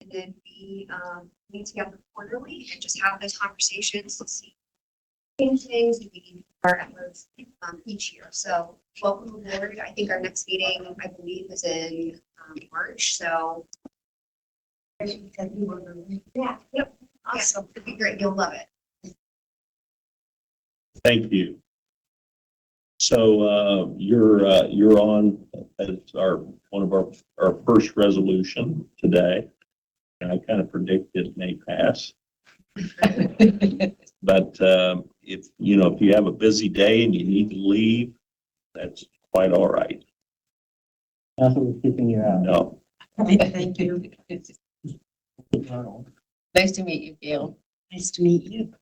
And then we meet together quarterly and just have those conversations to see things that we need to start efforts each year. So welcome aboard. I think our next meeting, I believe, is in March. So yeah, yep, awesome. It'd be great. You'll love it. Thank you. So you're on as one of our first resolution today. And I kind of predict it may pass. But if you have a busy day and you need to leave, that's quite all right. Nothing was keeping you out. No. Thank you. Nice to meet you, Gale. Nice to meet you.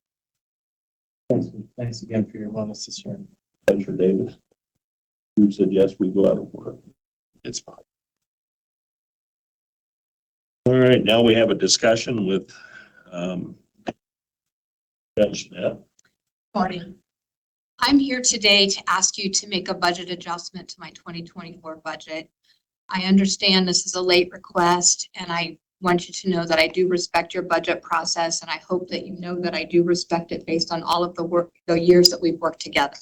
Thanks again for your willingness to serve. Spencer Davis, who suggests we go out of work. It's fine. All right, now we have a discussion with Judge Smith. Morning. I'm here today to ask you to make a budget adjustment to my 2024 budget. I understand this is a late request, and I want you to know that I do respect your budget process, and I hope that you know that I do respect it based on all of the years that we've worked together.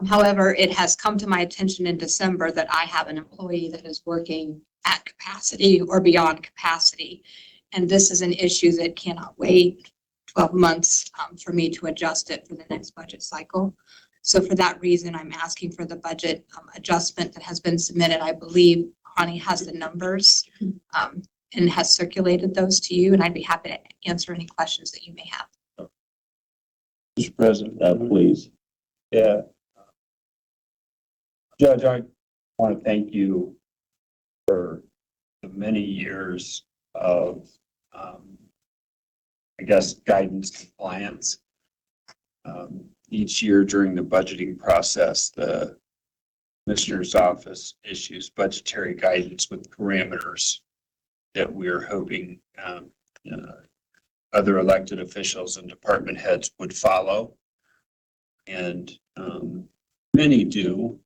However, it has come to my attention in December that I have an employee that is working at capacity or beyond capacity, and this is an issue that cannot wait 12 months for me to adjust it for the next budget cycle. So for that reason, I'm asking for the budget adjustment that has been submitted. I believe Connie has the numbers and has circulated those to you, and I'd be happy to answer any questions that you may have. Mr. President, please. Yeah. Judge, I want to thank you for the many years of, I guess, guidance compliance. Each year during the budgeting process, the Commissioner's Office issues budgetary guidance with parameters that we're hoping other elected officials and department heads would follow. And many do,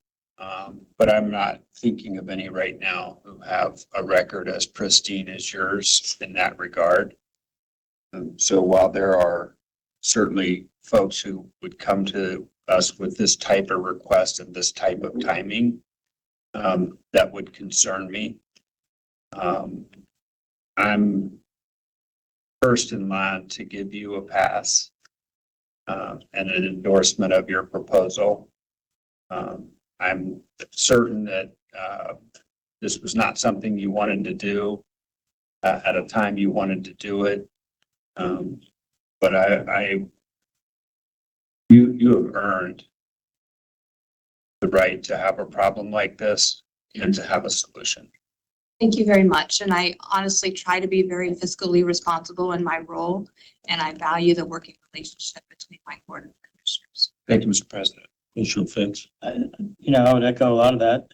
but I'm not thinking of any right now who have a record as pristine as yours in that regard. So while there are certainly folks who would come to us with this type of request and this type of timing, that would concern me. I'm first in line to give you a pass and an endorsement of your proposal. I'm certain that this was not something you wanted to do at a time you wanted to do it. But you have earned the right to have a problem like this and to have a solution. Thank you very much. And I honestly try to be very fiscally responsible in my role, and I value the working relationship between my board of commissioners. Thank you, Mr. President. Commissioner Fitz. I would echo a lot of that.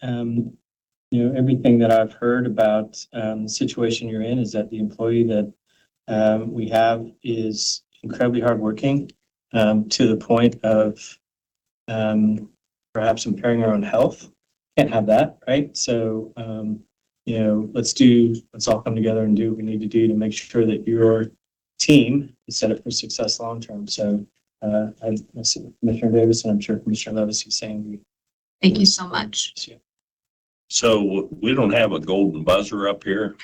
Everything that I've heard about the situation you're in is that the employee that we have is incredibly hardworking to the point of perhaps impairing our own health. Can't have that, right? So, let's all come together and do what we need to do to make sure that your team is set up for success long term. So, I see Commissioner Davis, and I'm sure Commissioner Lovas is saying. Thank you so much. So we don't have a golden buzzer up here.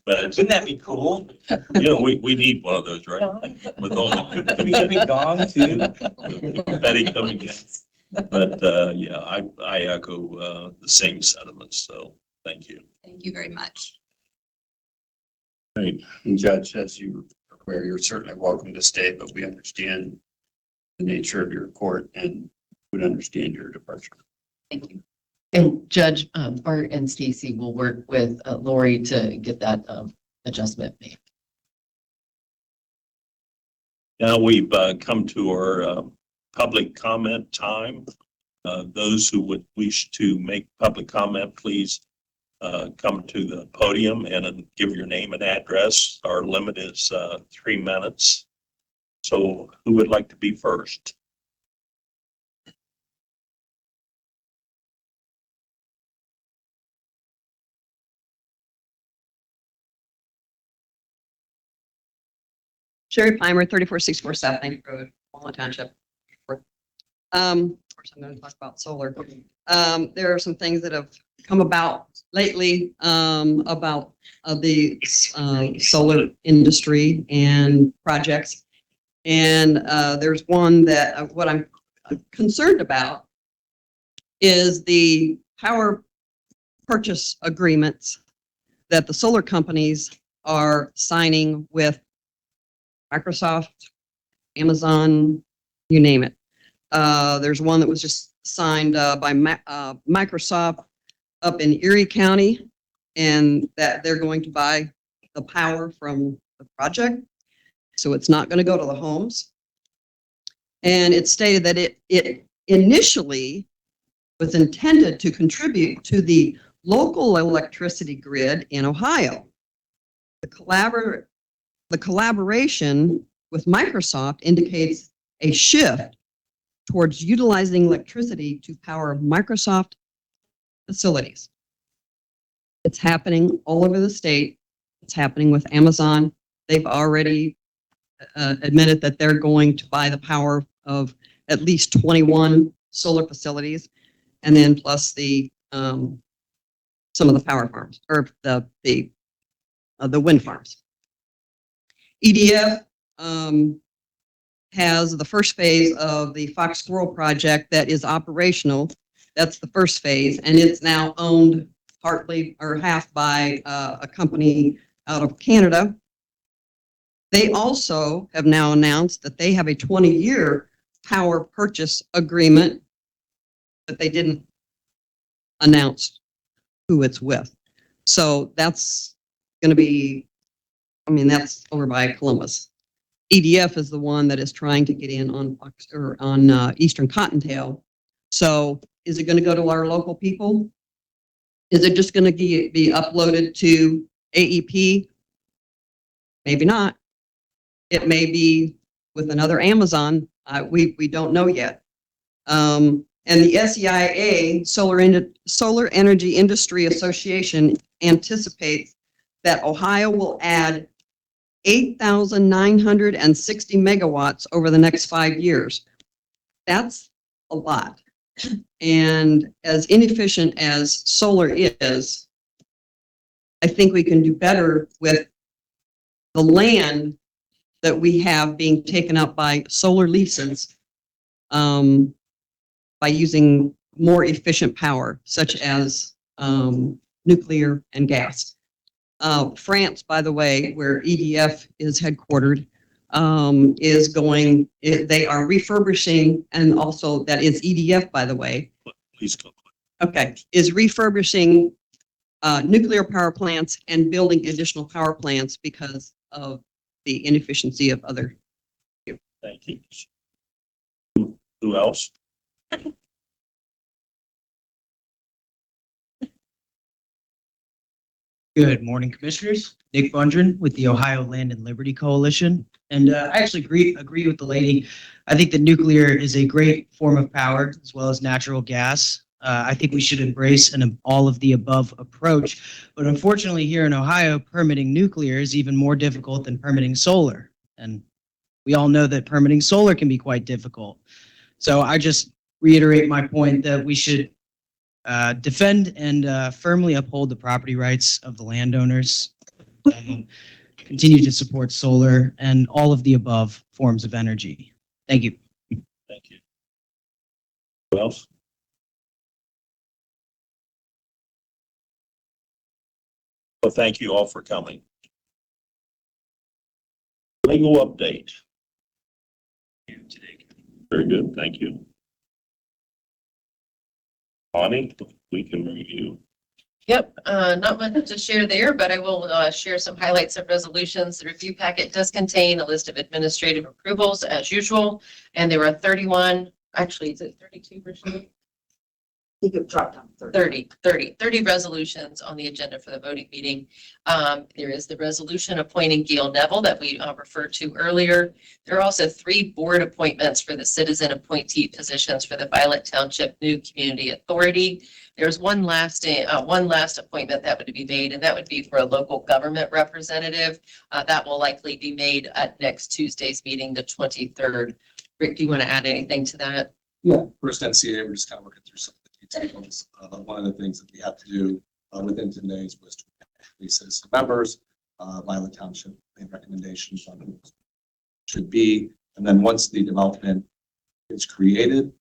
But Wouldn't that be cool? we need one of those, right? With all Can we get gong too? Betty coming in. But I echo the same sentiments. So thank you. Thank you very much. Right. And Judge, as you are aware, you're certainly welcome to stay, but we understand the nature of your court and would understand your departure. Thank you. And Judge Bart and Stacy will work with Lori to get that adjustment made. Now we've come to our public comment time. Those who would wish to make public comment, please come to the podium and give your name and address. Our limit is 3 minutes. So who would like to be first? Sherry Pymer, 3464 South Bank Road, Walnut Township. Of course, I'm going to talk about solar. There are some things that have come about lately about the solar industry and projects. And there's one that what I'm concerned about is the power purchase agreements that the solar companies are signing with Microsoft, Amazon, you name it. There's one that was just signed by Microsoft up in Erie County, and that they're going to buy the power from the project. So it's not going to go to the homes. And it stated that it initially was intended to contribute to the local electricity grid in Ohio. The collaboration with Microsoft indicates a shift towards utilizing electricity to power Microsoft facilities. It's happening all over the state. It's happening with Amazon. They've already admitted that they're going to buy the power of at least 21 solar facilities, and then plus the some of the power farms or the wind farms. EDF has the first phase of the Fox Squirrel project that is operational. That's the first phase, and it's now owned partly or half by a company out of Canada. They also have now announced that they have a 20-year power purchase agreement, but they didn't announce who it's with. So that's going to be, I mean, that's over by Columbus. EDF is the one that is trying to get in on Eastern Cottontail. So is it going to go to our local people? Is it just going to be uploaded to AEP? Maybe not. It may be with another Amazon. We don't know yet. And the SEIA, Solar Energy Industry Association, anticipates that Ohio will add 8,960 megawatts over the next 5 years. That's a lot. And as inefficient as solar is, I think we can do better with the land that we have being taken up by solar leases by using more efficient power, such as nuclear and gas. France, by the way, where EDF is headquartered, they are refurbishing, and also that is EDF, by the way. Please go. Okay, is refurbishing nuclear power plants and building additional power plants because of the inefficiency of other. Thank you. Who else? Good morning, Commissioners. Nick Bundren with the Ohio Land and Liberty Coalition. And I actually agree with the lady. I think that nuclear is a great form of power as well as natural gas. I think we should embrace an all of the above approach. But unfortunately, here in Ohio, permitting nuclear is even more difficult than permitting solar. And we all know that permitting solar can be quite difficult. So I just reiterate my point that we should defend and firmly uphold the property rights of the landowners, continue to support solar and all of the above forms of energy. Thank you. Thank you. Who else? Well, thank you all for coming. Legal update. Very good, thank you. Bonnie, we can review. Yep, not much to share there, but I will share some highlights of resolutions. The review packet does contain a list of administrative approvals as usual, and there are 31, actually, is it 32 version? I think it dropped down 30 resolutions on the agenda for the voting meeting. There is the resolution appointing Gale Neville that we referred to earlier. There are also 3 board appointments for the citizen appointee positions for the Violet Township New Community Authority. There's one last appointment that would be made, and that would be for a local government representative. That will likely be made at next Tuesday's meeting, the 23rd. Rick, do you want to add anything to that? Yeah, first NCA, we're just kind of working through some of the details. One of the things that we have to do within 10 days was to release citizen members, Walnut Township, made recommendations on who should be. And then once the development is created,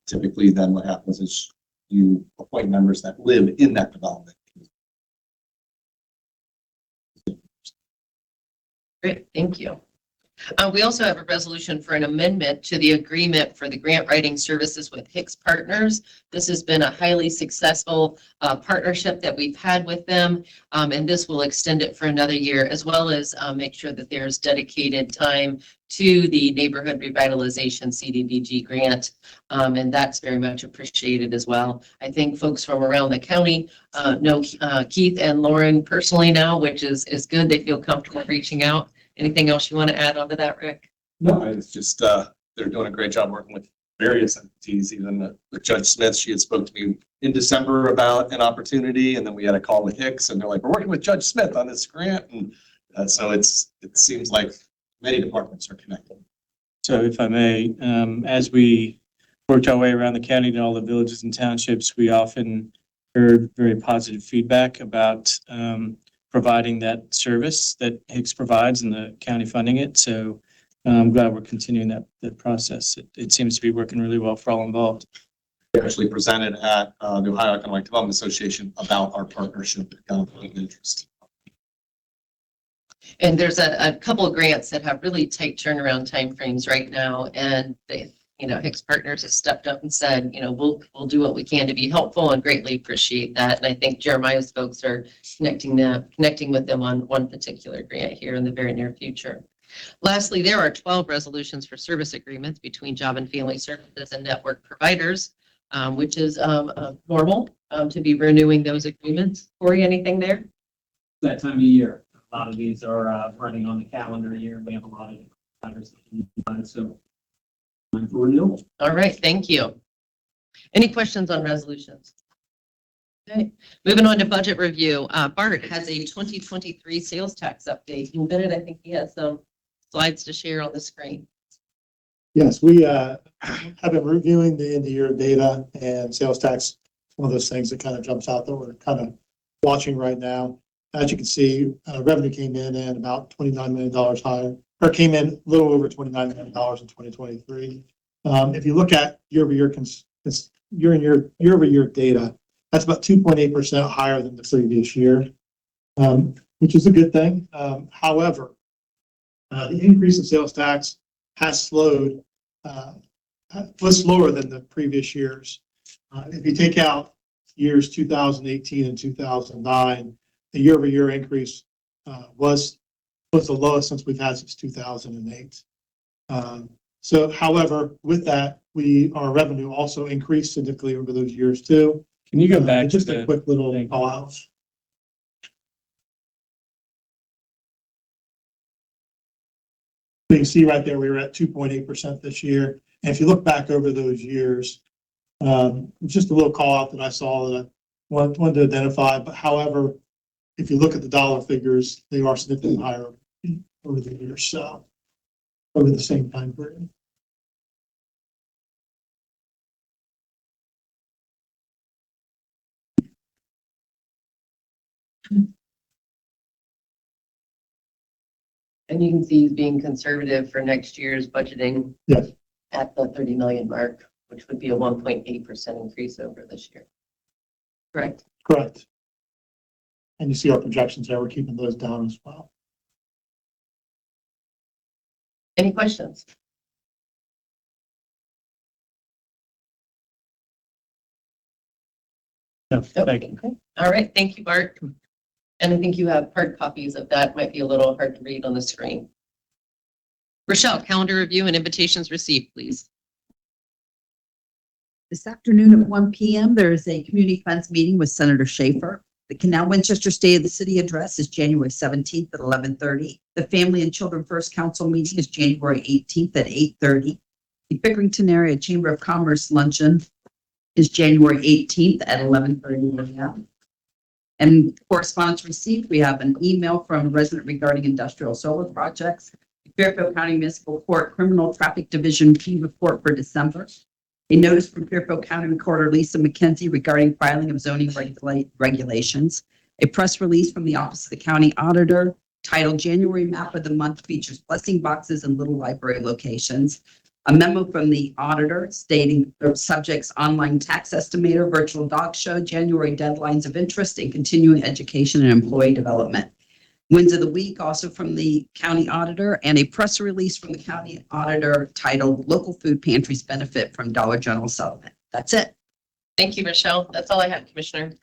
typically then what happens is you appoint members that live in that development. Great, thank you. We also have a resolution for an amendment to the agreement for the grant writing services with Hicks Partners. This has been a highly successful partnership that we've had with them, and this will extend it for another year, as well as make sure that there's dedicated time to the neighborhood revitalization CDBG grant, and that's very much appreciated as well. I think folks from around the county know Keith and Lauren personally now, which is good. They feel comfortable reaching out. Anything else you want to add onto that, Rick? No, it's just they're doing a great job working with various entities. Even with Judge Smith, she had spoke to me in December about an opportunity, and then we had a call with Hicks, and they're like, "We're working with Judge Smith on this grant," and so it seems like many departments are connected. So if I may, as we worked our way around the county to all the villages and townships, we often heard very positive feedback about providing that service that Hicks provides and the county funding it. So I'm glad we're continuing that process. It seems to be working really well for all involved. We actually presented at the Ohio Economic Development Association about our partnership with conflict of interest. And there's a couple of grants that have really tight turnaround timeframes right now, and they, Hicks Partners has stepped up and said, we'll do what we can to be helpful, and greatly appreciate that. And I think Jeremiah's folks are connecting with them on one particular grant here in the very near future. Lastly, there are 12 resolutions for service agreements between Job and Family Services and network providers, which is normal to be renewing those agreements. Corey, anything there? That time of year, a lot of these are running on the calendar year. We have a lot of providers, so time for renewal. All right, thank you. Any questions on resolutions? Okay, moving on to budget review. Bart has a 2023 sales tax update. In a minute, I think he has some slides to share on the screen. Yes, we have been reviewing the end of year data, and sales tax, one of those things that kind of jumps out that we're kind of watching right now. As you can see, revenue came in at about $29 million higher, or came in a little over $29 million in 2023. If you look at year-over-year data, that's about 2.8% higher than the previous year, which is a good thing. However, the increase in sales tax has slowed, was slower than the previous years. If you take out years 2018 and 2009, the year-over-year increase was the lowest since we've had since 2008. So, however, with that, our revenue also increased significantly over those years too. Can you go back Just to a quick little Thank you. call out. You can see right there, we were at 2.8% this year. And if you look back over those years, just a little call out that I saw that I wanted to identify. But however, if you look at the dollar figures, they are significantly higher over the years, so over the same time period. And you can see he's being conservative for next year's budgeting. Yes. At the 30 million mark, which would be a 1.8% increase over this year. Correct? Correct. And you see our projections there, we're keeping those down as well. Any questions? No, thank you. Okay. All right, thank you, Bart. And I think you have hard copies of that. Might be a little hard to read on the screen. Rochelle, calendar review and invitations received, please. This afternoon at 1 p.m., there is a community funds meeting with Senator Schaefer. The Canal Winchester State of the City address is January 17th at 11:30. The Family and Children First Council meeting is January 18th at 8:30. The Pickerington Area Chamber of Commerce luncheon is January 18th at 11:30 a.m. And correspondence received, we have an email from a resident regarding industrial solar projects. Fairfield County Municipal Court Criminal Traffic Division fee report for December. A notice from Fairfield County Recorder Lisa McKenzie regarding filing of zoning regulations. A press release from the Office of the County Auditor titled January Map of the Month features blessing boxes and little library locations. A memo from the auditor stating the subject's online tax estimator, virtual dog show, January deadlines of interest, and continuing education and employee development. Wins of the week also from the county auditor, and a press release from the county auditor titled Local Food Pantries Benefit from Dollar General Settlement. That's it. Thank you, Michelle. That's all I have, Commissioner.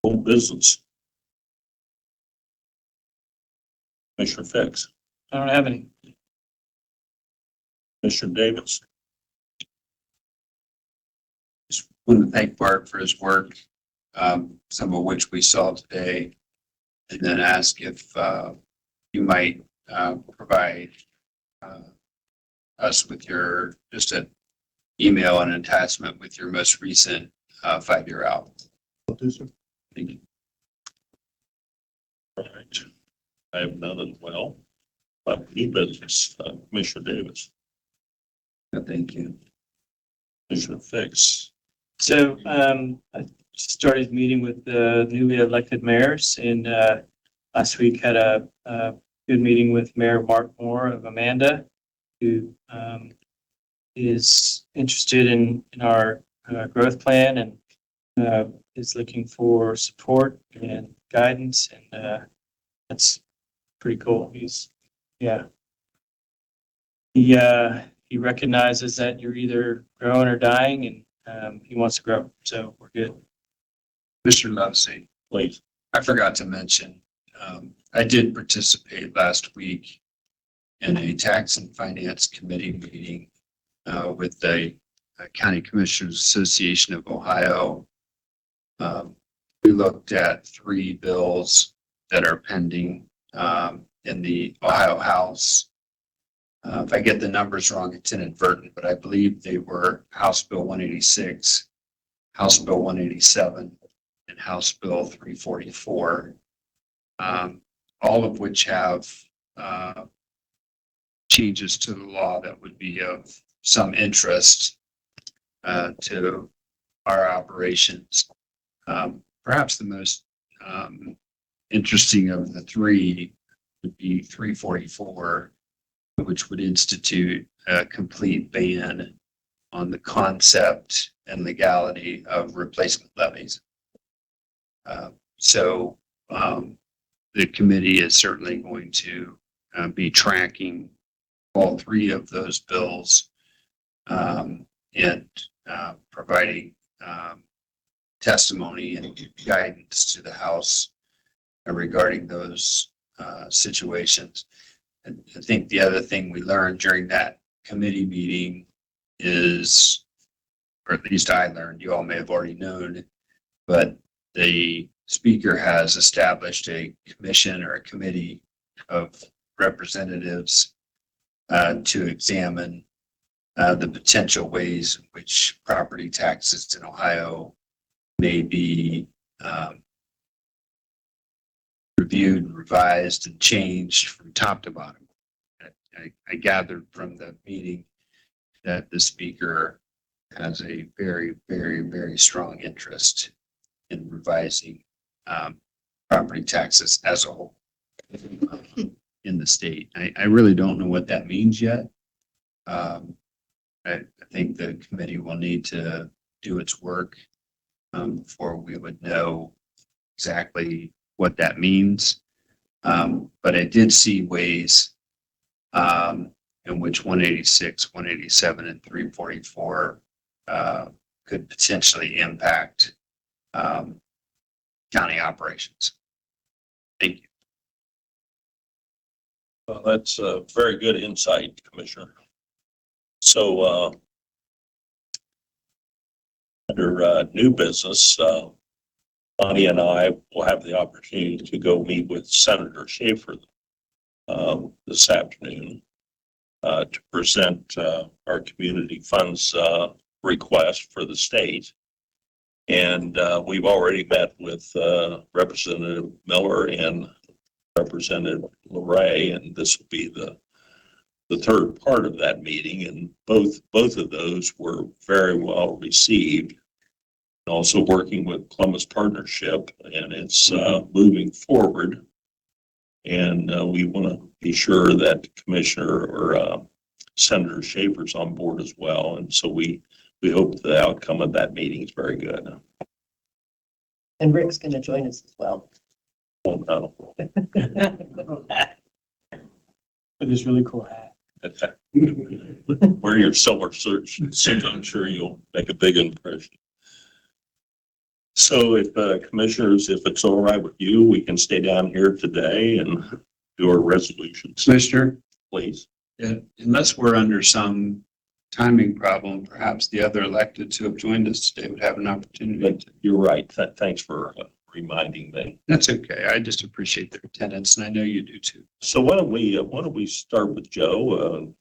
Old business. Commissioner Fix, I don't have any. Commissioner Davis, Just want to thank Bart for his work, some of which we saw today, and then ask if you might provide us with your, just an email and attachment with your most recent 5-year out. Will do, sir. Thank you. all right. I have none as well. But new business, Commissioner Davis, Thank you. Commissioner Fix. So I started meeting with the newly elected mayors, and last week had a good meeting with Mayor Mark Moore of Amanda, who is interested in our growth plan and is looking for support and guidance, and that's pretty cool. He recognizes that you're either growing or dying, and he wants to grow. So we're good. Mr. Lovesey, Please. I forgot to mention, I did participate last week in a tax and finance committee meeting with the County Commissioners Association of Ohio. We looked at 3 bills that are pending in the Ohio House. If I get the numbers wrong, it's inadvertent, but I believe they were House Bill 186, House Bill 187, and House Bill 344, all of which have changes to the law that would be of some interest to our operations. Perhaps the most interesting of the 3 would be 344, which would institute a complete ban on the concept and legality of replacement levies. So the committee is certainly going to be tracking all 3 of those bills and providing testimony and guidance to the House regarding those situations. And I think the other thing we learned during that committee meeting is, or at least I learned, you all may have already known, but the speaker has established a commission or a committee of representatives to examine the potential ways in which property taxes in Ohio may be reviewed, revised, and changed from top to bottom. I gathered from the meeting that the speaker has a very, very, very strong interest in revising property taxes as a whole in the state. I really don't know what that means yet. I think the committee will need to do its work before we would know exactly what that means. But I did see ways in which 186, 187, and 344 could potentially impact county operations. Thank you. Well, that's a very good insight, Commissioner. So under new business, Bonnie and I will have the opportunity to go meet with Senator Schaefer this afternoon to present our community funds request for the state. And we've already met with Representative Miller and Representative LeRae, and this will be the third part of that meeting. And both of those were very well received. Also working with Columbus Partnership, and it's moving forward. And we want to be sure that Commissioner or Senator Schaefer's on board as well. And so we hope the outcome of that meeting is very good. And Rick's going to join us as well. Oh, no. With this really cool hat. Wear your silver suit, I'm sure you'll make a big impression. So if commissioners, if it's all right with you, we can stay down here today and do our resolutions, Commissioner, please. unless we're under some timing problem, perhaps the other electeds who have joined us today would have an opportunity But to. you're right. Thanks for reminding me. That's okay. I just appreciate their attendance, and I know you do too. So why don't we start with Joe?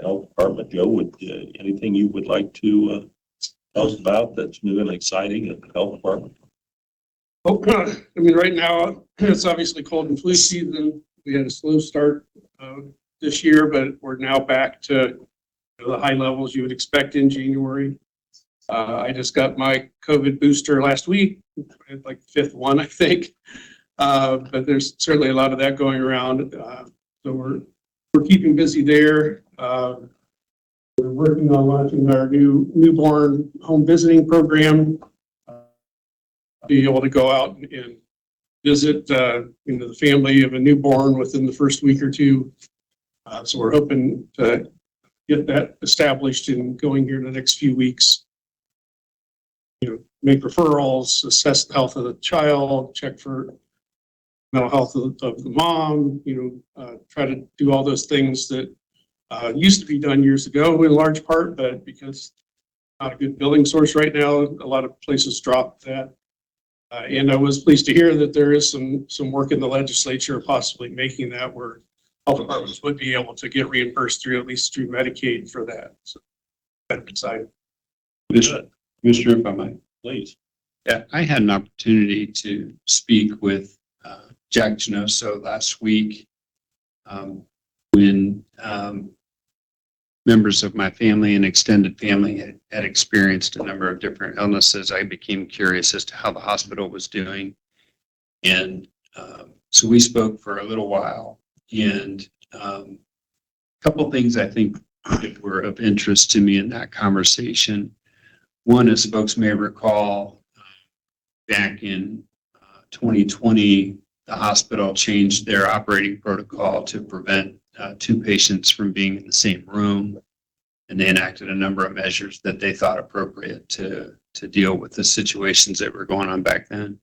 Health Department, Joe, would anything you would like to tell us about that's new and exciting at the Health Department? Oh, I mean, right now, it's obviously cold and flu season. We had a slow start this year, but we're now back to the high levels you would expect in January. I just got my COVID booster last week, like the fifth one, I think. But there's certainly a lot of that going around. So we're keeping busy there. We're working on launching our new newborn home visiting program. Be able to go out and visit the family of a newborn within the first week or two. So we're hoping to get that established and going here in the next few weeks. Make referrals, assess the health of the child, check for mental health of the mom, try to do all those things that used to be done years ago in large part, but because not a good billing source right now, a lot of places dropped that. And I was pleased to hear that there is some work in the legislature possibly making that where health departments would be able to get reimbursed at least through Medicaid for that. So that's exciting. Commissioner, if I might. Please. Yeah, I had an opportunity to speak with Jack Genoso last week when members of my family and extended family had experienced a number of different illnesses. I became curious as to how the hospital was doing. And so we spoke for a little while, and a couple things I think that were of interest to me in that conversation. One, as folks may recall, back in 2020, the hospital changed their operating protocol to prevent two patients from being in the same room. And they enacted a number of measures that they thought appropriate to deal with the situations that were going on back then.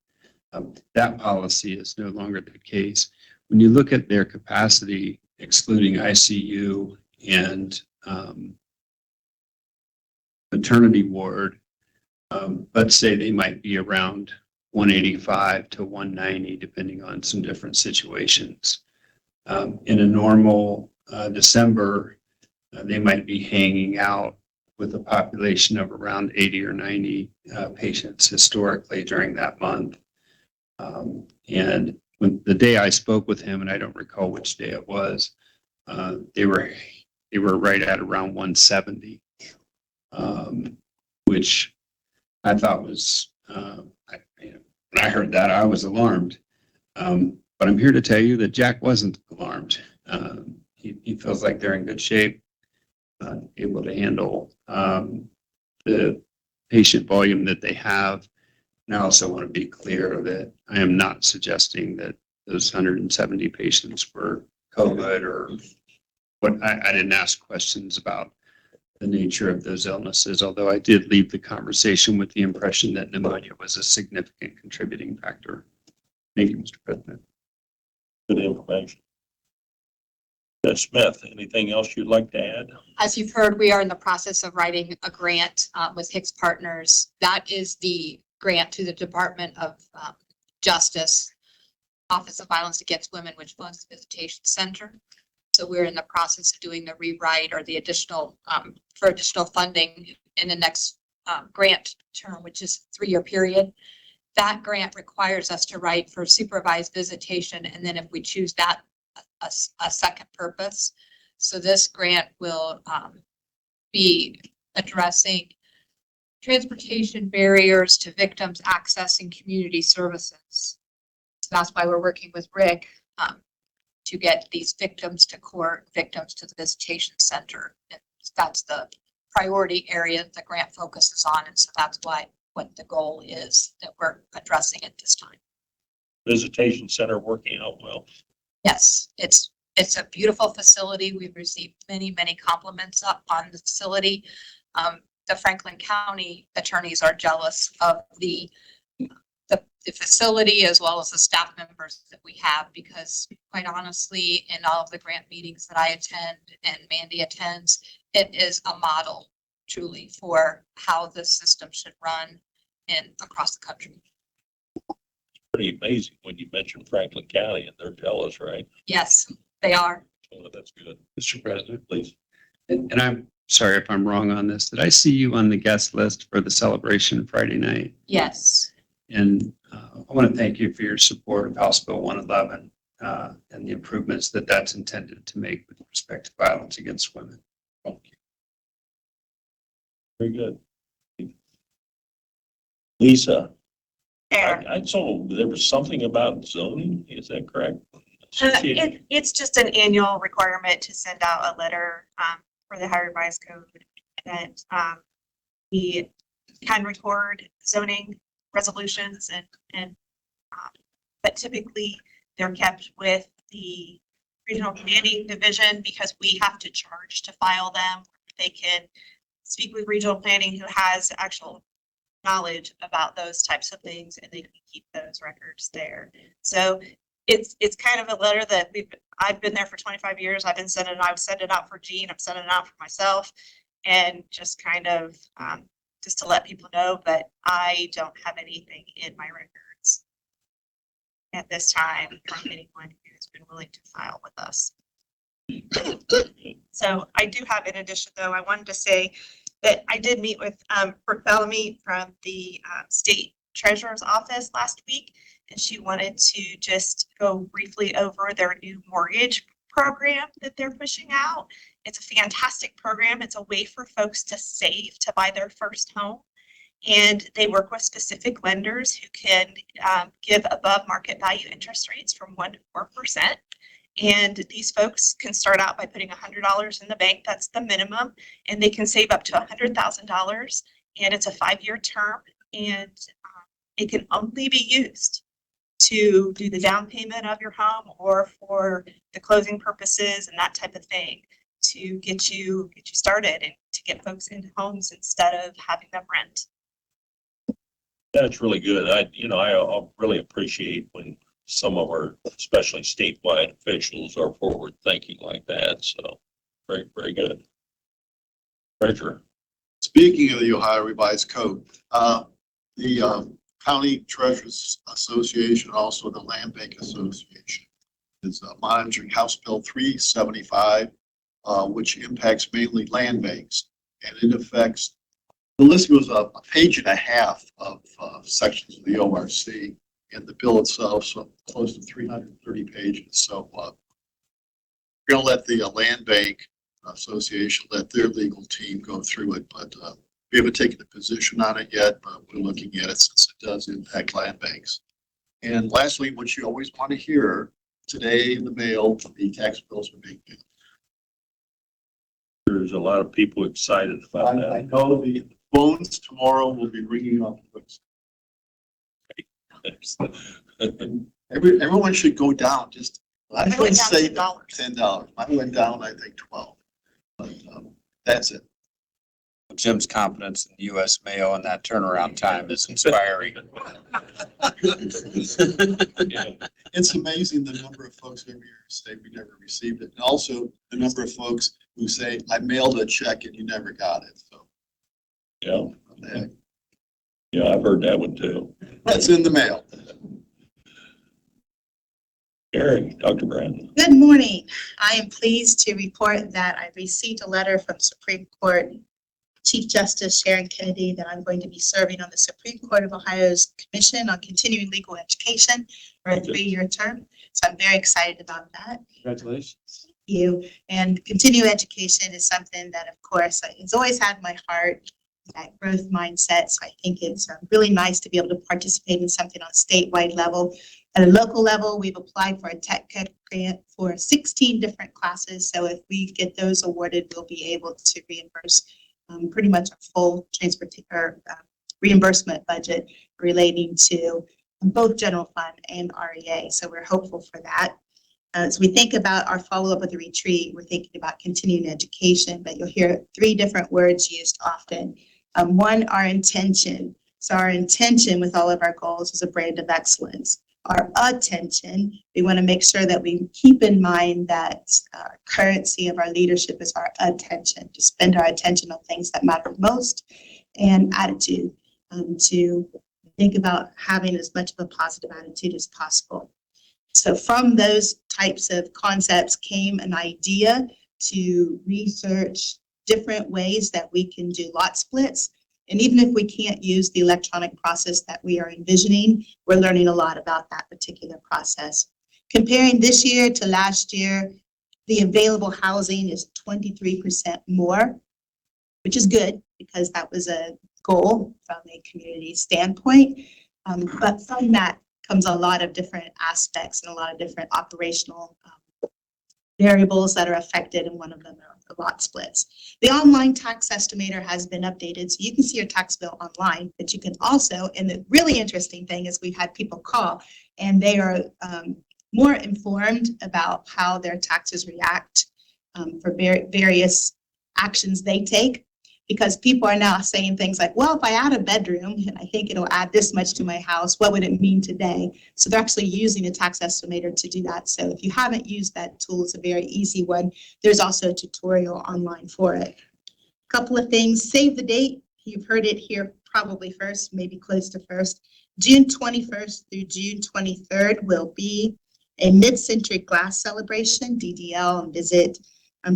That policy is no longer the case. When you look at their capacity, excluding ICU and maternity ward, let's say they might be around 185 to 190, depending on some different situations. In a normal December, they might be hanging out with a population of around 80 or 90 patients historically during that month. And when the day I spoke with him, and I don't recall which day it was, they were right at around 170, which I thought was, when I heard that, I was alarmed. But I'm here to tell you that Jack wasn't alarmed. He feels like they're in good shape, able to handle the patient volume that they have. And I also want to be clear that I am not suggesting that those 170 patients were COVID or what. I didn't ask questions about the nature of those illnesses, although I did leave the conversation with the impression that pneumonia was a significant contributing factor. Thank you, Mr. President. Good information. Judge Smith, anything else you'd like to add? As you've heard, we are in the process of writing a grant with Hicks Partners. That is the grant to the Department of Justice Office of Violence Against Women, which funds the visitation center. So we're in the process of doing the rewrite or the additional, for additional funding in the next grant term, which is 3-year period. That grant requires us to write for supervised visitation. And then if we choose that, a second purpose. So this grant will be addressing transportation barriers to victims accessing community services. So that's why we're working with Rick to get these victims to court, victims to the visitation center. And that's the priority area the grant focuses on. And so that's what the goal is that we're addressing at this time. Visitation center working out well. Yes, it's a beautiful facility. We've received many, many compliments up on the facility. The Franklin County attorneys are jealous of the facility as well as the staff members that we have, because quite honestly, in all of the grant meetings that I attend and Mandy attends, it is a model truly for how the system should run across the country. Pretty amazing when you mention Franklin County and they're jealous, right? Yes, they are. Oh, that's good. Mr. President, Please. and I'm sorry if I'm wrong on this. Did I see you on the guest list for the celebration Friday night? Yes. And I want to thank you for your support of House Bill 111 and the improvements that that's intended to make with respect to violence against women. Thank you. Very good. Lisa, There. I saw there was something about zoning. Is that correct? Association. It's just an annual requirement to send out a letter for the Ohio Revised Code that we can record zoning resolutions and but typically they're kept with the Regional Planning Division because we have to charge to file them. They can speak with Regional Planning who has actual knowledge about those types of things and they can keep those records there. So it's kind of a letter that I've been there for 25 years. I've sent it out for Jean, I'm sending it out for myself, and just kind of just to let people know, but I don't have anything in my records at this time from anyone who's been willing to file with us. So I do have, in addition though, I wanted to say that I did meet with Brooke Bellamy from the state treasurer's office last week, and she wanted to just go briefly over their new mortgage program that they're pushing out. It's a fantastic program. It's a way for folks to save to buy their first home. And they work with specific lenders who can give above market value interest rates from 1% to 4%. And these folks can start out by putting $100 in the bank. That's the minimum. And they can save up to $100,000. And it's a 5-year term. And it can only be used to do the down payment of your home or for the closing purposes and that type of thing to get you started and to get folks into homes instead of having them rent. That's really good. I really appreciate when some of our, especially statewide officials, are forward thinking like that. So very, very good. Treasurer. Speaking of the Ohio Revised Code, the County Treasurers Association, also the Land Bank Association, is monitoring House Bill 375, which impacts mainly land banks. And it affects, the list goes up a page and a half of sections of the ORC, and the bill itself, so close to 330 pages. So we're going to let the Land Bank Association, let their legal team go through it, but we haven't taken a position on it yet, but we're looking at it since it does impact land banks. And lastly, what you always want to hear, today in the mail, the tax bills are being due. There's a lot of people excited about that. I know the phones tomorrow will be ringing off the hooks. Everyone should go down, just, I It went would down say $10. $10. Mine went down, I think, 12. But that's it. Jim's confidence in the U.S. mail and that turnaround time is inspiring. It's amazing the number of folks every year say we never received it. And also the number of folks who say, I mailed a check and you never got it. So Yeah, I've heard that one too. that's in the mail. Eric, Dr. Brandon. Good morning. I am pleased to report that I received a letter from Supreme Court Chief Justice Sharon Kennedy that I'm going to be serving on the Supreme Court of Ohio's Commission on Continuing Legal Education for a 3-year term. So I'm very excited about that. Congratulations. You and continuing education is something that, of course, has always had my heart, that growth mindset. So I think it's really nice to be able to participate in something on a statewide level. At a local level, we've applied for a tech grant for 16 different classes. So if we get those awarded, we'll be able to reimburse pretty much a full reimbursement budget relating to both general fund and REA. So we're hopeful for that. As we think about our follow-up with the retreat, we're thinking about continuing education, but you'll hear 3 different words used often. One, our intention. So our intention with all of our goals is a brand of excellence. Our attention, we want to make sure that we keep in mind that currency of our leadership is our attention, to spend our attention on things that matter most, and attitude, to think about having as much of a positive attitude as possible. So from those types of concepts came an idea to research different ways that we can do lot splits. And even if we can't use the electronic process that we are envisioning, we're learning a lot about that particular process. Comparing this year to last year, the available housing is 23% more, which is good because that was a goal from a community standpoint. But from that comes a lot of different aspects and a lot of different operational variables that are affected, and one of them are the lot splits. The online tax estimator has been updated, so you can see your tax bill online, but you can also, and the really interesting thing is we've had people call and they are more informed about how their taxes react for various actions they take, because people are now saying things like, well, if I add a bedroom and I think it'll add this much to my house, what would it mean today? So they're actually using a tax estimator to do that. So if you haven't used that tool, it's a very easy one. There's also a tutorial online for it. A couple of things, save the date. You've heard it here probably first, maybe close to first. June 21st through June 23rd will be a mid-century glass celebration, DDL and Visit.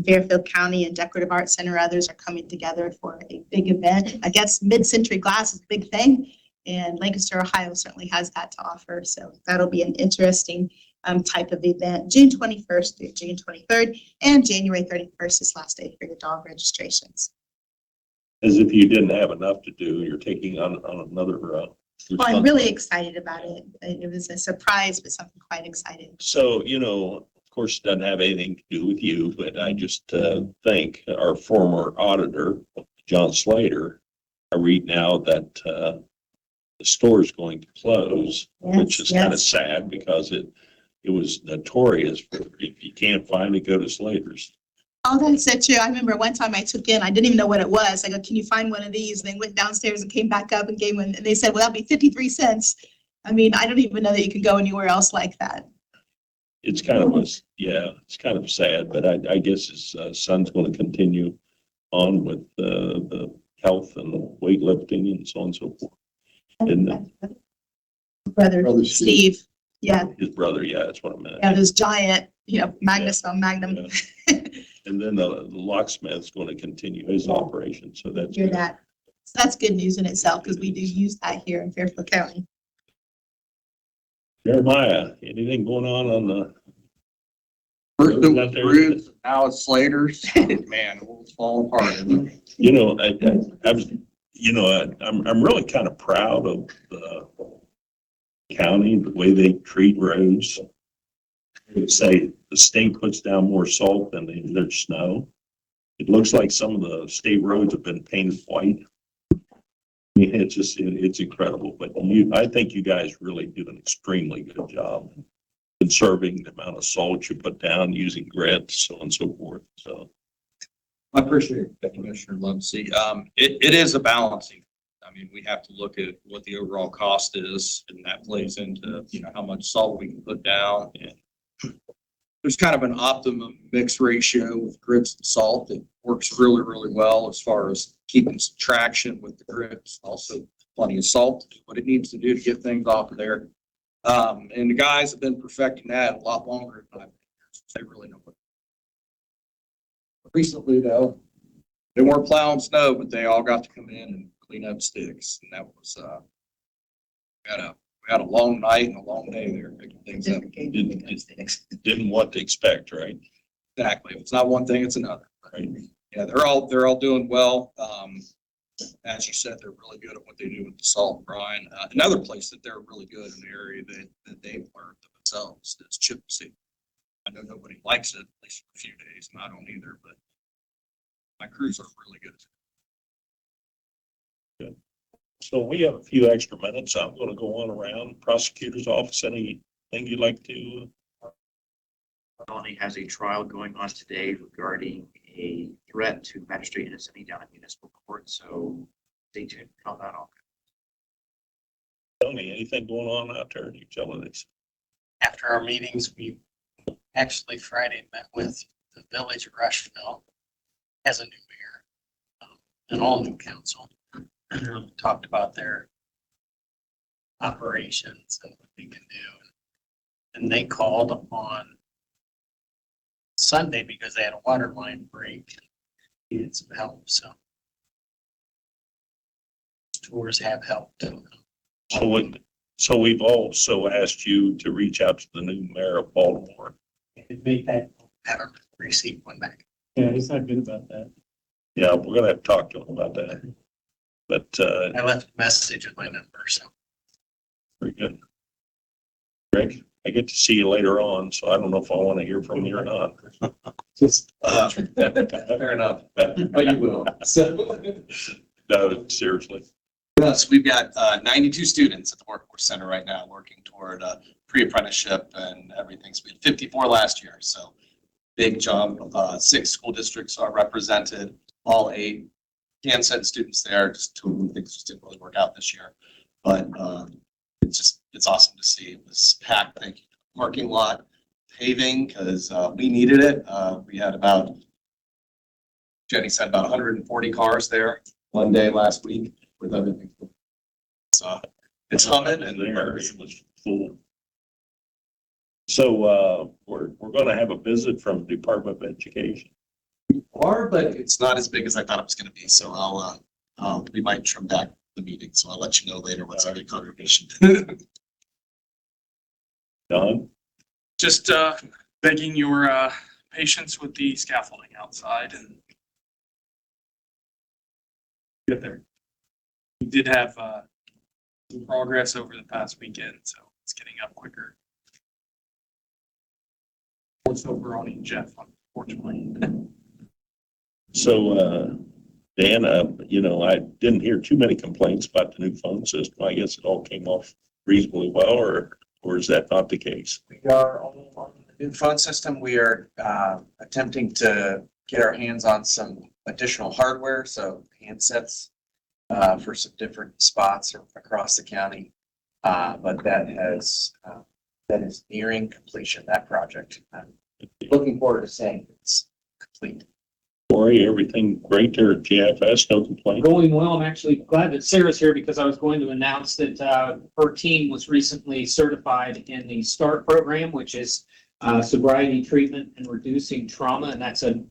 Fairfield County and Decorative Arts Center, others are coming together for a big event. I guess mid-century glass is a big thing, and Lancaster, Ohio certainly has that to offer. So that'll be an interesting type of event. June 21st through June 23rd, and January 31st is last day for your dog registrations. As if you didn't have enough to do, you're taking on another Well, I'm really excited about it. It was a surprise, but something quite exciting. So, of course, it doesn't have anything to do with you, but I just think our former auditor, John Slater, I read now that the store is going to close, which is kind of sad because it was notorious for if you can't find it, go to Slater's. Oh, that's so true. I remember one time I took in, I didn't even know what it was. I go, can you find one of these? And then went downstairs and came back up and gave one. And they said, well, that'll be 53 cents. I mean, I don't even know that you can go anywhere else like that. It's kind of it's kind of sad, but I guess his son's going to continue on with the health and weightlifting and so on and so forth. And Brother Steve, yeah. His brother, that's what I meant. Yeah, this giant, Magnus von Magnum. Yeah. And then the locksmith's going to continue his operation, so that's Hear good. that. So that's good news in itself because we do use that here in Fairfield County. Jeremiah, anything going on the? First it was Bruce, now it's Slater's. Man, it's falling apart. Isn't it? I was, I'm really kind of proud of the county, the way they treat roads. They say the state puts down more salt than there's snow. It looks like some of the state roads have been painted white. I mean, it's incredible, but I think you guys really do an extremely good job conserving the amount of salt you put down, using grit, so on and so forth. So I appreciate that, Commissioner Lumsey. It is a balancing. I mean, we have to look at what the overall cost is, and that plays into, how much salt we can put down. And there's kind of an optimum mix ratio with grits and salt that works really, really well as far as keeping some traction with the grits. Also, plenty of salt to do what it needs to do to get things off of there. And the guys have been perfecting that a lot longer than I've been here, so they really know what. Recently though, they weren't plowing snow, but they all got to come in and clean up sticks, and that was, we had a long night and a long day there picking things up. Didn't what to expect, right? Exactly. If it's not one thing, it's another. Right. Yeah, they're all doing well. As you said, they're really good at what they do with the salt and brine. Another place that they're really good in the area that they've learned themselves is chip seal. I know nobody likes it, at least for a few days, and I don't either, but my crews are really good. Good. So we have a few extra minutes. I'm going to go on around prosecutor's office. Anything you'd like to? Felony has a trial going on today regarding a threat to magistrate innocently down in municipal court. So stay tuned for how that all goes. Tony, anything going on out there in utilities? After our meetings, we actually Friday met with the village of Rushville as a new mayor, an all new council. Talked about their operations and what they can do. And they called on Sunday because they had a water line break and needed some help. So tours have helped. So we've also asked you to reach out to the new mayor of Baltimore. Make that, haven't received one back. Yeah, he's not good about that. Yeah, we're gonna have to talk to him about that. But I left a message with my number, so. very good. Greg, I get to see you later on, so I don't know if I want to hear from you or not. Just. Fair enough, but you will. So, No, seriously. yes, we've got 92 students at the Workforce Center right now working toward pre-apprenticeship and everything. So we had 54 last year, so big jump. 6 school districts are represented, all 8. Can send students there, just 2 of them things just didn't really work out this year. But it's awesome to see. It was packed. Thank you to the parking lot, paving, because we needed it. We had Jenny said about 140 cars there one day last week with everything. So it's humming and there it was full. So we're going to have a visit from Department of Education. but it's not as big as I thought it was going to be. So we might trim back the meeting. So I'll let you know later what's our congregation. Don? Just begging your patience with the scaffolding outside and get there. We did have some progress over the past weekend, so it's getting up quicker. It's over on Jeff, unfortunately. So, Dan, I didn't hear too many complaints about the new phone system. I guess it all came off reasonably well, or is that not the case? We are on the new phone system. We are attempting to get our hands on some additional hardware, so handsets for some different spots across the county. But that is nearing completion, that project. I'm looking forward to saying it's complete. Corey, everything great there at GFS, no complaints? Going well. I'm actually glad that Sarah's here because I was going to announce that her team was recently certified in the START program, which is sobriety treatment and reducing trauma. And that's a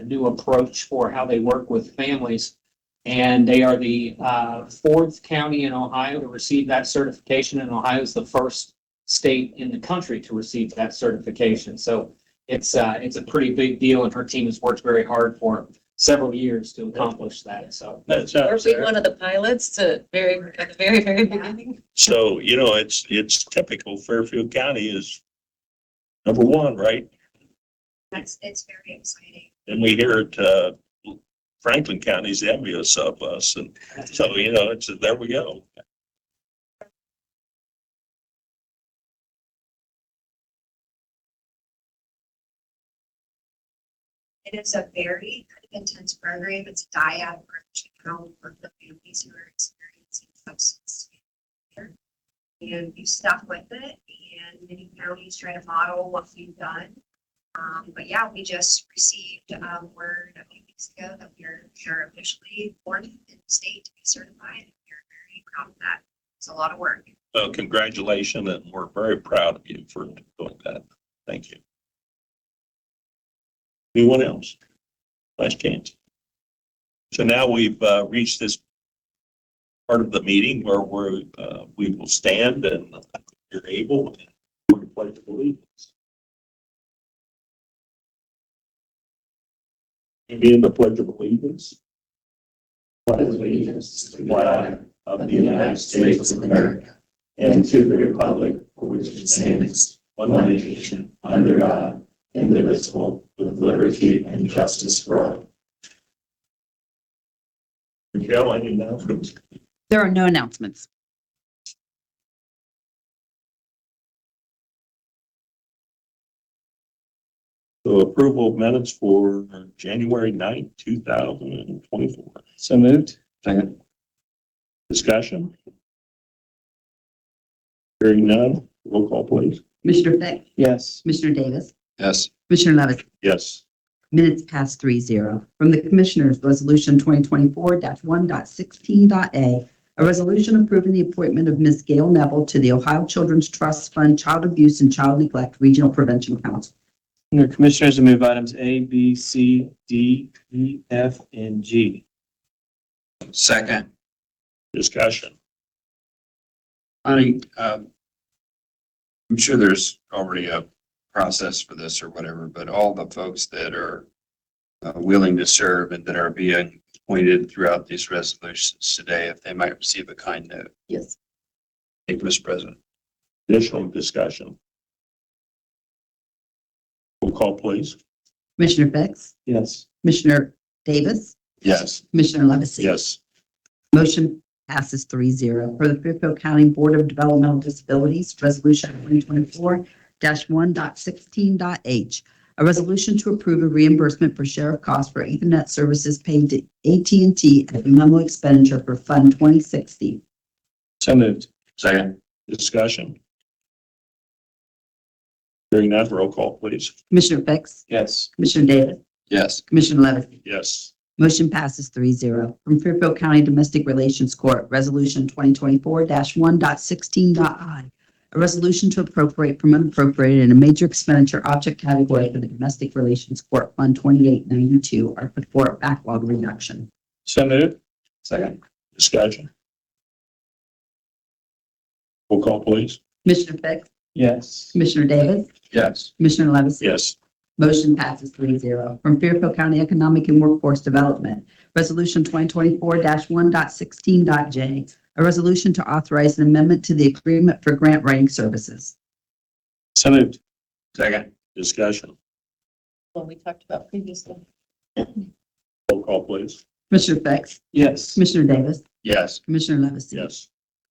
new approach for how they work with families. And they are the 4th county in Ohio to receive that certification. And Ohio is the first state in the country to receive that certification. So it's a pretty big deal, and her team has worked very hard for several years to accomplish that. So Were we one of the pilots at the very beginning? So, it's typical. Fairfield County is number 1, right? It's very exciting. And we hear it, Franklin County's envious of us. And so, there we go. It is a very intense program. It's a dyad approach for the families who are experiencing substance abuse. And we've stuck with it, and many counties try to model what we've done. But yeah, we just received word a few weeks ago that we're officially awarded in the state to be certified. And we're very proud of that. It's a lot of work. Congratulations, and we're very proud of you for doing that. Thank you. Anyone else? Last chance. So now we've reached this part of the meeting where we will stand and if you're able for the pledge of allegiance. Begin the pledge of allegiance. Pledge of allegiance to the flag of the United States of America and to the republic for which it stands, one nation, under God, indivisible, with liberty and justice for all. Michelle, any announcements? There are no announcements. So approval of minutes for January 9th, 2024. So moved. Second. Discussion? Hearing none, roll call please. Commissioner Fix? Yes. Commissioner Davis? Yes. Commissioner Levis? Yes. Minutes past 3-0. From the Commissioners, Resolution 2024-1.16.a, a resolution approving the appointment of Ms. Gale Neville to the Ohio Children's Trust Fund Child Abuse and Child Neglect Regional Prevention Council. Under Commissioners, I move items A, B, C, D, E, F, and G. Second. Discussion? I'm sure there's already a process for this or whatever, but all the folks that are willing to serve and that are being appointed throughout these resolutions today, if they might receive a kind note. Yes. Thank you, Mr. President. Additional discussion? Roll call please. Commissioner Fix? Yes. Commissioner Davis? Yes. Commissioner Levis? Yes. Motion passes 3-0. For the Fairfield County Board of Developmental Disabilities, Resolution 2024-1.16.h, a resolution to approve a reimbursement for share of cost for Ethernet services paid to AT&T as a memo expenditure for Fund 2060. So moved. Second. Discussion? Hearing none, roll call please. Commissioner Fix? Yes. Commissioner Davis? Yes. Commissioner Levis? Yes. Motion passes 3-0. From Fairfield County Domestic Relations Court, Resolution 2024-1.16.i, a resolution to appropriate from unappropriated in a major expenditure object category for the Domestic Relations Court Fund 2892, ARPA 4 backlog reduction. So moved. Second. Discussion? Roll call please. Commissioner Fix? Yes. Commissioner Davis? Yes. Commissioner Levis? Yes. Motion passes 3-0. From Fairfield County Economic and Workforce Development, Resolution 2024-1.16.j, a resolution to authorize an amendment to the agreement for grant writing services. So moved. Second. Discussion? What we talked about previously. Roll call please. Commissioner Fix? Yes. Commissioner Davis? Yes. Commissioner Levis? Yes.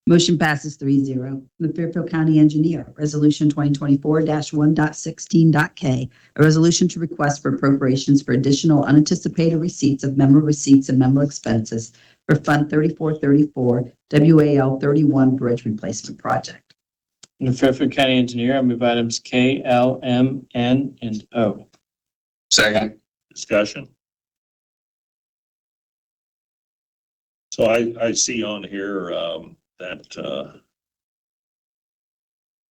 Motion passes 3-0. The Fairfield County Engineer, Resolution 2024-1.16.k, a resolution to request for appropriations for additional unanticipated receipts of member receipts and member expenses for Fund 3434 WAL 31 Bridge Replacement Project. Under Fairfield County Engineer, I move items K, L, M, N, and O. Second. Discussion? So I see on here that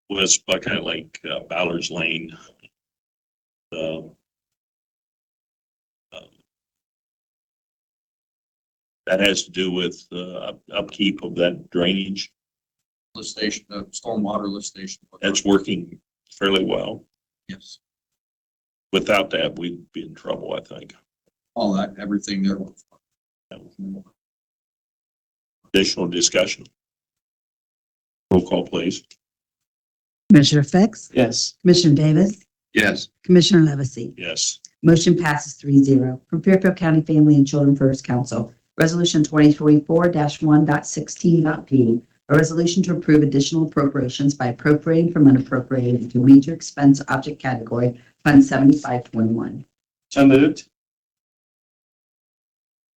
was kind of like Ballard's Lane. That has to do with upkeep of that drainage. Lift station, stormwater lift station. That's working fairly well. Yes. Without that, we'd be in trouble, I think. All that, everything there. Additional discussion? Roll call, please. Commissioner Fix? Yes. Commissioner Davis? Yes. Commissioner Levesey? Yes. Motion passes 3-0. From Fairfield County Family and Children First Council, Resolution 2024-1.16.p, a resolution to approve additional appropriations by appropriating from unappropriated into major expense object category, Fund 7521. So moved.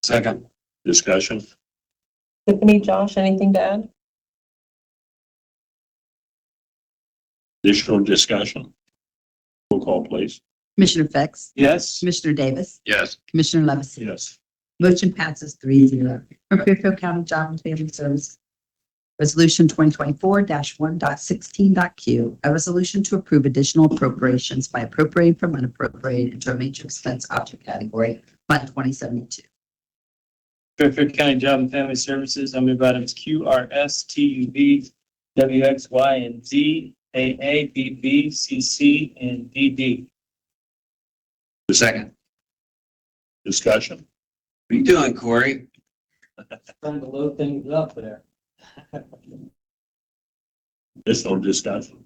Second. Discussion? Tiffany, Josh, anything to add? Additional discussion? Roll call, please. Commissioner Fix? Yes. Commissioner Davis? Yes. Commissioner Levesey? Yes. Motion passes 3-0. From Fairfield County Job and Family Services, Resolution 2024-1.16.q, a resolution to approve additional appropriations by appropriating from unappropriated into a major expense object category, Fund 2072. Fairfield County Job and Family Services, I move items Q, R, S, T, U, V, W, X, Y, and Z, A, A, B, B, C, C, and D, D. The second. Discussion? What are you doing, Corey? Trying to load things up there. Additional discussion?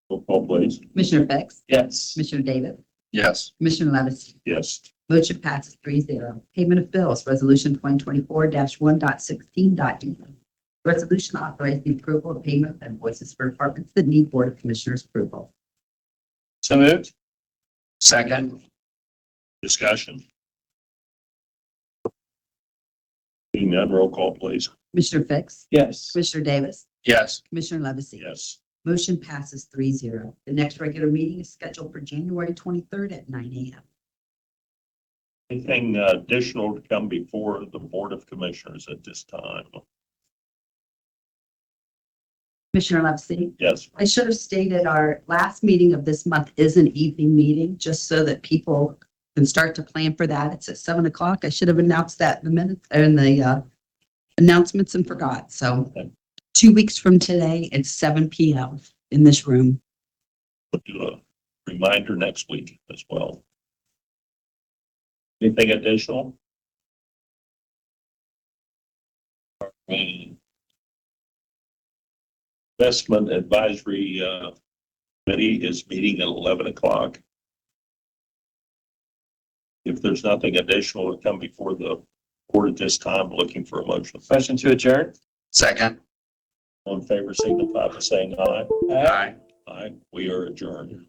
Roll call, please. Commissioner Fix? Yes. Commissioner Davis? Yes. Commissioner Levesey? Yes. Motion passes 3-0. Payment of bills, Resolution 2024-1.16.e. Resolution authorizing the approval of payment of invoices for departments that need Board of Commissioners approval. So moved. Second. Discussion? Seeing none, roll call, please. Commissioner Fix? Yes. Commissioner Davis? Yes. Commissioner Levesey? Yes. Motion passes 3-0. The next regular meeting is scheduled for January 23rd at 9 a.m. Anything additional to come before the Board of Commissioners at this time? Commissioner Levesey? Yes. I should have stated our last meeting of this month is an evening meeting, just so that people can start to plan for that. It's at 7 o'clock. I should have announced that in the minutes, or in the announcements, and forgot. So 2 weeks from today, it's 7 p.m. in this room. We'll do a reminder next week as well. Anything additional? Investment Advisory Committee is meeting at 11 o'clock. If there's nothing additional to come before the board at this time, looking for a motion. Motion to adjourn. Second. All in favor, signify by saying aye. Aye. Aye. We are adjourned.